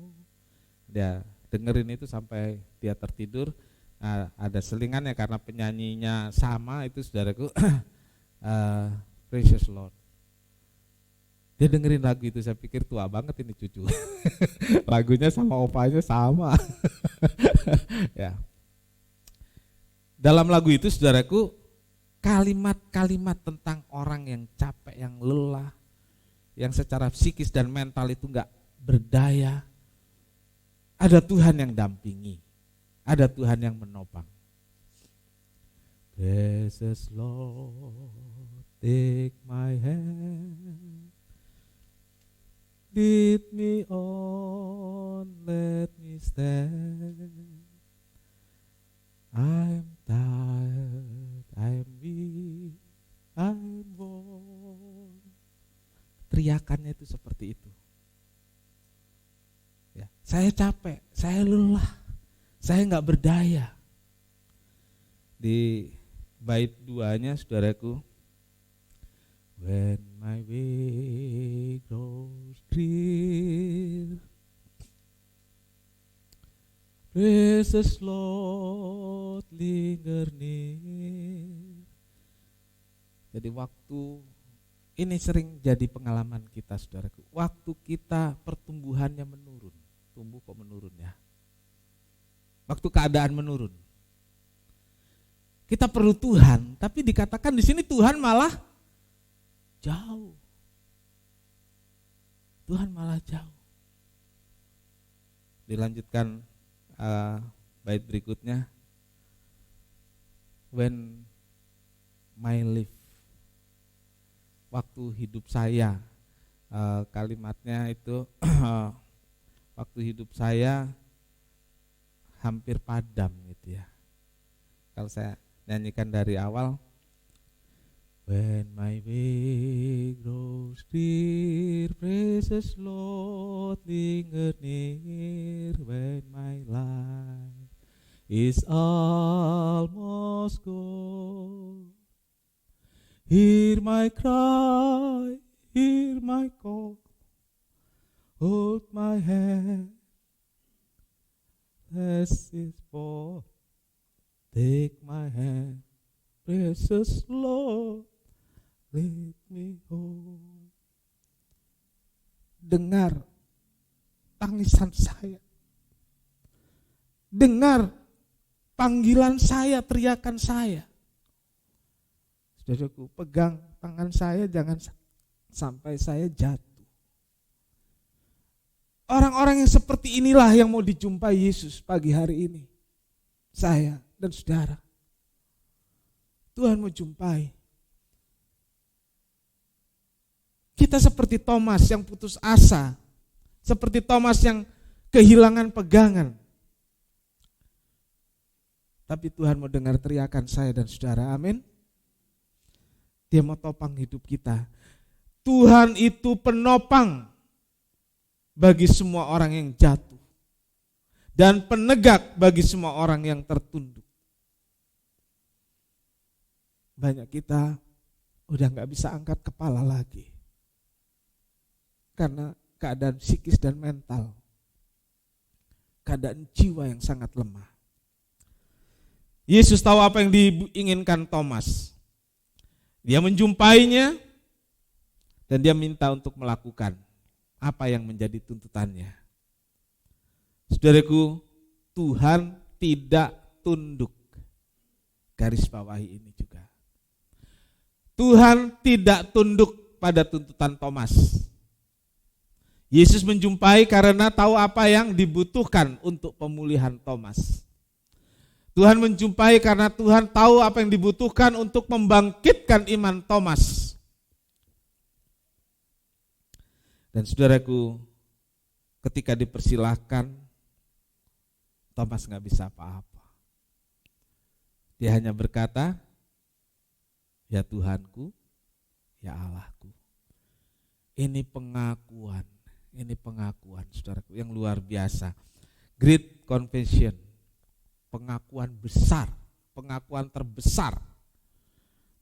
Dia dengerin itu sampai dia tertidur. Ada selingannya karena penyanyinya sama itu saudaraku. Precious Lord. Dia dengerin lagu itu, saya pikir tua banget ini cucu. Lagunya sama opanya sama. Ya. Dalam lagu itu saudaraku, kalimat-kalimat tentang orang yang capek, yang lelah, yang secara psikis dan mental itu enggak berdaya. Ada Tuhan yang dampingi, ada Tuhan yang menopang. Precious Lord, take my hand, lead me on, let me stand. I'm tired, I'm weak, I'm worn. Teriakannya itu seperti itu. Ya, saya capek, saya lelah, saya nggak berdaya. Di bait 2-nya saudaraku, when my way grows drear, precious Lord linger near. Jadi waktu Ini sering jadi pengalaman kita, saudaraku. Waktu kita pertumbuhannya menurun, tumbuh kok menurun ya. Waktu keadaan menurun, kita perlu Tuhan, tapi dikatakan di sini Tuhan malah jauh. Tuhan malah jauh. Dilanjutkan bait berikutnya. When my life, waktu hidup saya, kalimatnya itu waktu hidup saya hampir padam gitu ya. Kalau saya nyanyikan dari awal, when my way grows dear, precious Lord, linger near. When my life is almost gone, hear my cry, hear my call, hold my hand, bless His fall, take my hand, precious Lord, lead me home. Dengar tangisan saya, dengar panggilan saya, teriakan saya. Saudaraku, pegang tangan saya, jangan sampai saya jatuh. Orang-orang yang seperti inilah yang mau dijumpai Yesus pagi hari ini. Saya dan saudara. Tuhan mau jumpai. Kita seperti Thomas yang putus asa, seperti Thomas yang kehilangan pegangan. Tapi Tuhan mau dengar teriakan saya dan saudara, amin. Dia mau topang hidup kita. Tuhan itu penopang bagi semua orang yang jatuh dan penegak bagi semua orang yang tertunduk. Banyak kita udah gak bisa angkat kepala lagi karena keadaan psikis dan mental, keadaan jiwa yang sangat lemah. Yesus tahu apa yang diinginkan Thomas. Dia menjumpainya dan dia minta untuk melakukan apa yang menjadi tuntutannya. Saudaraku, Tuhan tidak tunduk. Garis bawahi ini juga. Tuhan tidak tunduk pada tuntutan Thomas. Yesus menjumpai karena tahu apa yang dibutuhkan untuk pemulihan Thomas. Tuhan menjumpai karena Tuhan tahu apa yang dibutuhkan untuk membangkitkan iman Thomas. Dan saudaraku, ketika dipersilahkan, Thomas gak bisa apa-apa. Dia hanya berkata, ya Tuhanku, ya Allahku. Ini pengakuan saudaraku yang luar biasa. Great confession. Pengakuan besar, pengakuan terbesar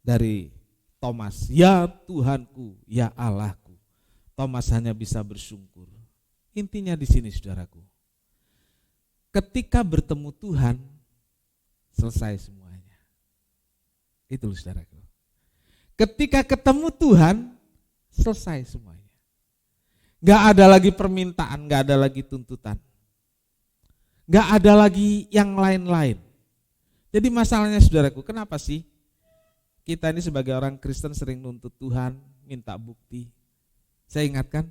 dari Thomas. Ya Tuhanku, ya Allahku. Thomas hanya bisa bersungkur. Intinya di sini saudaraku. Ketika bertemu Tuhan, selesai semuanya. Itu saudaraku. Ketika ketemu Tuhan, selesai semuanya. Gak ada lagi permintaan, gak ada lagi tuntutan. Gak ada lagi yang lain-lain. Jadi masalahnya saudaraku, kenapa sih kita ini sebagai orang Kristen sering nuntut Tuhan, minta bukti? Saya ingatkan,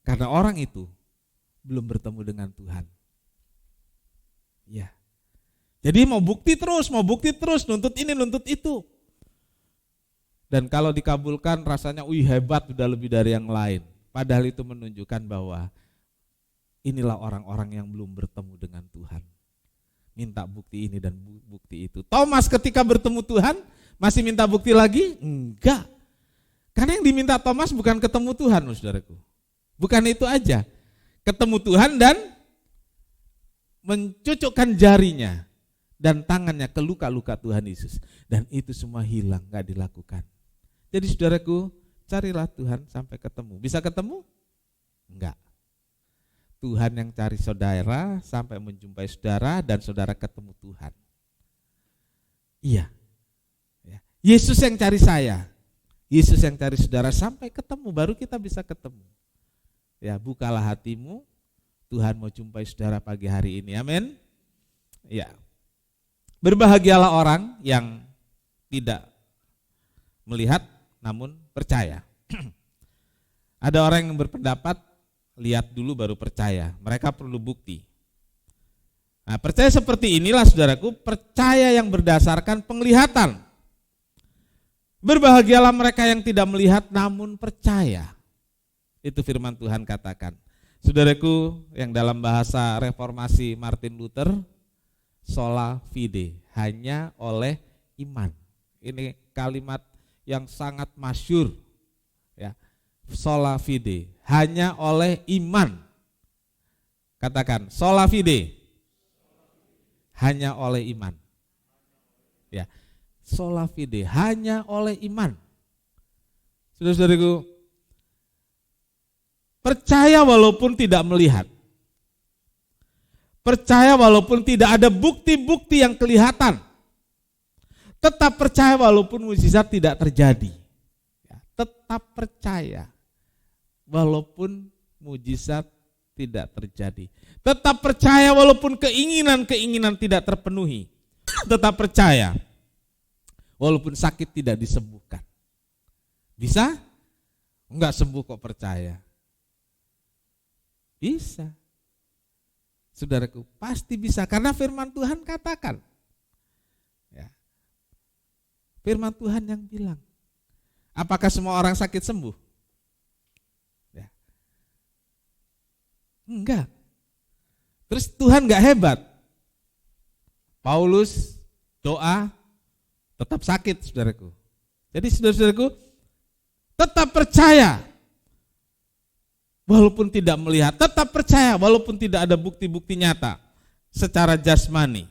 karena orang itu belum bertemu dengan Tuhan. Ya. Jadi mau bukti terus, nuntut ini, nuntut itu. Dan kalau dikabulkan rasanya, hebat, udah lebih dari yang lain. Padahal itu menunjukkan bahwa inilah orang-orang yang belum bertemu dengan Tuhan. Minta bukti ini dan bukti itu. Thomas ketika bertemu Tuhan masih minta bukti lagi? Enggak. Karena yang diminta Thomas bukan ketemu Tuhan, saudaraku. Bukan itu aja. Ketemu Tuhan dan mencucukkan jarinya dan tangannya ke luka-luka Tuhan Yesus. Dan itu semua hilang, gak dilakukan. Jadi saudaraku, carilah Tuhan sampai ketemu. Bisa ketemu? Enggak. Tuhan yang cari saudara sampai menjumpai saudara dan saudara ketemu Tuhan. Iya. Ya. Yesus yang cari saya, Yesus yang cari saudara sampai ketemu, baru kita bisa ketemu. Ya, bukalah hatimu, Tuhan mau jumpai saudara pagi hari ini, amin. Ya, berbahagialah orang yang tidak melihat namun percaya. Ada orang yang berpendapat lihat dulu baru percaya, mereka perlu bukti. Nah, percaya seperti inilah saudaraku, percaya yang berdasarkan penglihatan. Berbahagialah mereka yang tidak melihat namun percaya. Itu firman Tuhan katakan. Saudaraku, yang dalam bahasa reformasi Martin Luther, sola fide, hanya oleh iman. Ini kalimat yang sangat masyhur, ya. Sola fide, hanya oleh iman. Katakan, sola fide, hanya oleh iman. Ya, sola fide, hanya oleh iman. Saudara-saudariku, percaya walaupun tidak melihat. Percaya walaupun tidak ada bukti-bukti yang kelihatan. Tetap percaya walaupun mukjizat tidak terjadi. Ya, tetap percaya walaupun mukjizat tidak terjadi. Tetap percaya walaupun keinginan-keinginan tidak terpenuhi. Tetap percaya walaupun sakit tidak disembuhkan. Bisa? Enggak sembuh kok percaya. Bisa. Saudaraku, pasti bisa karena firman Tuhan katakan. Ya. Firman Tuhan yang bilang. Apakah semua orang sakit sembuh? Ya. Enggak. Terus Tuhan enggak hebat. Paulus doa tetap sakit, saudaraku. Jadi saudara-saudaraku, tetap percaya. Walaupun tidak melihat, tetap percaya walaupun tidak ada bukti-bukti nyata secara jasmani.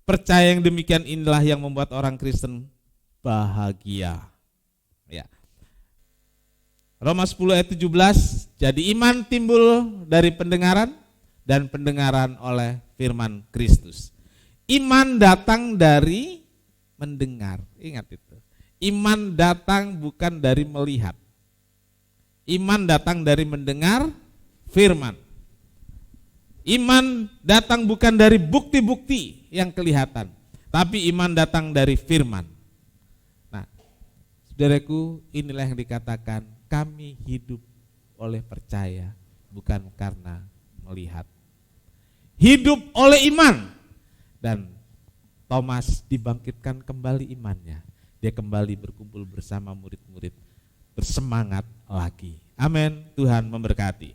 Percaya yang demikian inilah yang membuat orang Kristen bahagia. Ya. Roma 10 ayat 17, jadi iman timbul dari pendengaran dan pendengaran oleh firman Kristus. Iman datang dari mendengar, ingat itu. Iman datang bukan dari melihat. Iman datang dari mendengar firman. Iman datang bukan dari bukti-bukti yang kelihatan, tapi iman datang dari firman. Nah, saudaraku, inilah yang dikatakan kami hidup oleh percaya, bukan karena melihat. Hidup oleh iman. Dan Thomas dibangkitkan kembali imannya. Dia kembali berkumpul bersama murid-murid, bersemangat lagi. Amin. Tuhan memberkati.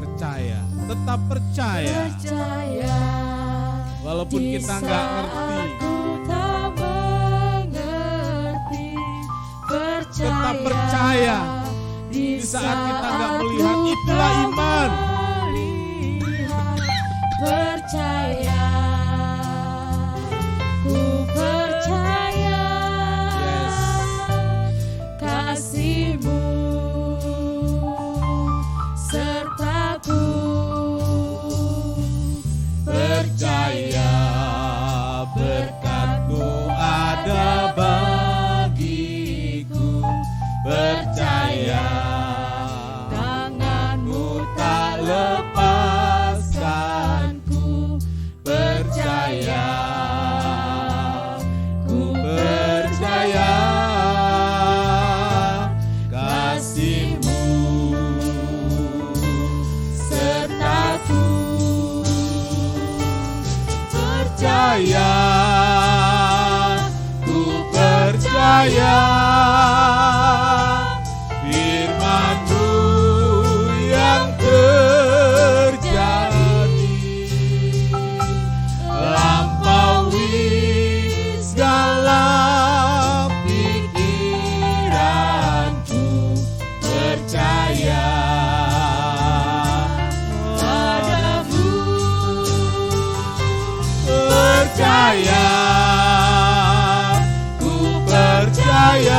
Percaya, tetap percaya. Percaya. Walaupun kita nggak ngerti. Aku tak mengerti. Percaya. Tetap percaya. Di saat kita nggak melihat, itulah iman. Percaya. Ku percaya. Yes. Kasih-Mu sertaku. Percaya berkat-Mu ada bagiku. Percaya tangan-Mu tak lepaskanku. Percaya, ku percaya kasih-Mu sertaku. Percaya, ku percaya firman-Mu yang terjadi, lampaui segala pikiranku. Percaya padamu, percaya, ku percaya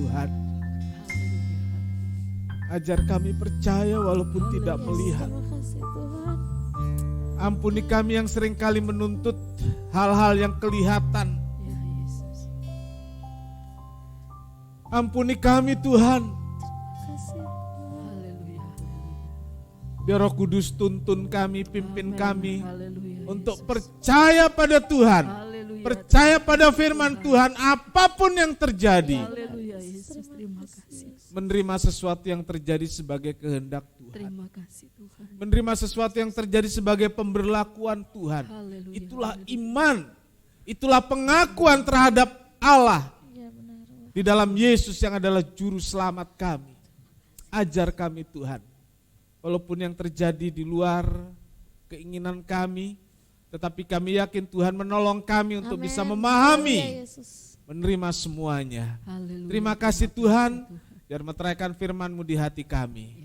Tuhan. Ajar kami percaya walaupun tidak melihat. Terima kasih Tuhan. Ampuni kami yang seringkali menuntut hal-hal yang kelihatan. Ya Yesus. Ampuni kami Tuhan. Kasih. Haleluya. Biar Roh Kudus tuntun kami, pimpin Amen. kami Haleluya, untuk Yesus. percaya pada Tuhan. Haleluya. Percaya pada firman Tuhan apapun yang terjadi. Haleluya Yesus. Terima kasih. Menerima sesuatu yang terjadi sebagai kehendak Tuhan. Terima kasih Tuhan. Menerima sesuatu yang terjadi sebagai pemberlakuan Tuhan. Haleluya. Itulah iman. Itulah pengakuan terhadap Allah Ya benar. di dalam Yesus yang adalah juru selamat kami. Ajar kami Tuhan. Walaupun yang terjadi di luar keinginan kami, tetapi kami yakin Tuhan menolong kami untuk Amin. bisa Haleluya, memahami, Yesus. menerima semuanya. Haleluya. Terima kasih Tuhan, biar meteraikan firman-Mu di hati kami.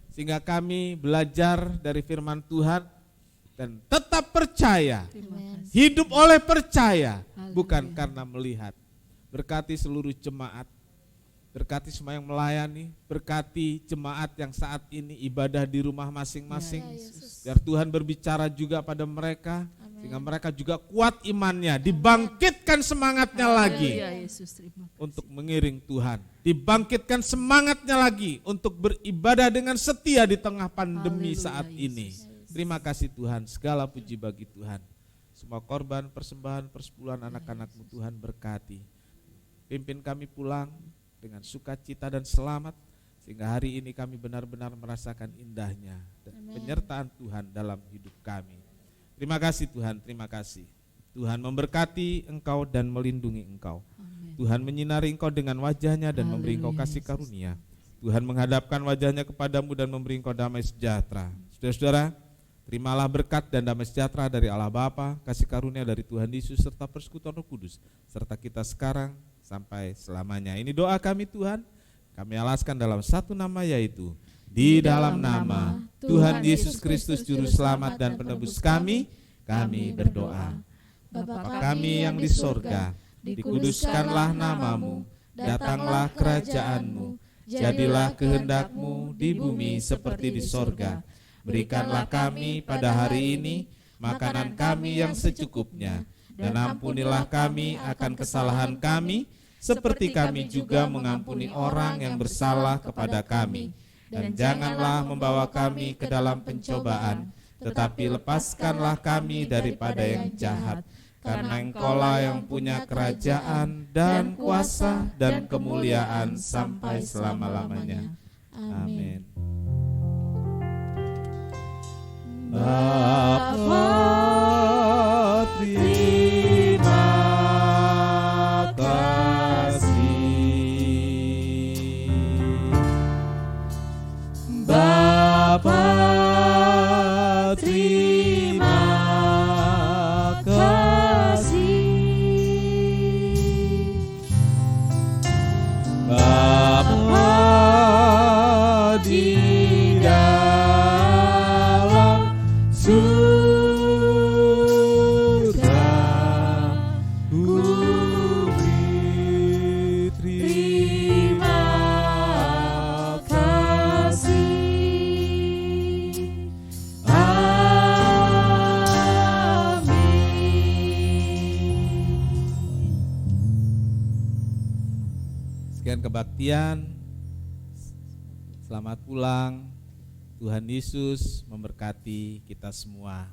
Sehingga kami belajar dari firman Tuhan dan tetap percaya, Terima Amin. kasih. hidup oleh percaya, Haleluya. bukan karena melihat. Berkati seluruh jemaat, berkati semua yang melayani, berkati jemaat yang saat ini ibadah di rumah masing-masing. Ya, Yesus. Biar Tuhan berbicara juga pada mereka, Amin. sehingga mereka juga kuat imannya, dibangkitkan semangatnya lagi Haleluya Yesus. Terima kasih. untuk mengiring Tuhan. Dibangkitkan semangatnya lagi untuk beribadah dengan setia di tengah pandemi Haleluya, saat Yesus. ini. Terima kasih Tuhan, segala puji bagi Tuhan. Semua korban, persembahan, persepuluhan anak-anak-Mu Tuhan berkati. Pimpin kami pulang dengan sukacita dan selamat, sehingga hari ini kami benar-benar merasakan indahnya dan Amin. penyertaan Tuhan dalam hidup kami. Terima kasih Tuhan, terima kasih. Tuhan memberkati Engkau dan melindungi Engkau. Amin. Tuhan menyinari Engkau dengan wajahnya dan memberi Engkau Haleluya, kasih Yesus. karunia. Tuhan menghadapkan wajahnya kepadamu dan memberi Engkau damai sejahtera. Saudara-saudara, terimalah berkat dan damai sejahtera dari Allah Bapa, kasih karunia dari Tuhan Yesus serta persekutuan Roh Kudus serta kita sekarang sampai selamanya. Ini doa kami Tuhan, kami alaskan dalam satu nama, yaitu di dalam nama Tuhan Yesus Kristus Juru Selamat dan Penebus kami berdoa. Bapa Kami yang di sorga, dikuduskanlah namamu, datanglah kerajaanmu, jadilah kehendak-Mu di bumi seperti di sorga. Berikanlah kami pada hari ini makanan kami yang secukupnya, dan ampunilah kami akan kesalahan kami, seperti kami juga mengampuni orang yang bersalah kepada kami. Dan janganlah membawa kami ke dalam pencobaan, tetapi lepaskanlah kami daripada yang jahat. Karena Engkaulah yang punya kerajaan dan kuasa dan kemuliaan sampai selama-lamanya. Amin. Bapa, terima kasih. Bapa, terima kasih. Bapa di dalam surga, ku beri terima kasih. Sekian kebaktian. Selamat pulang. Tuhan Yesus memberkati kita semua.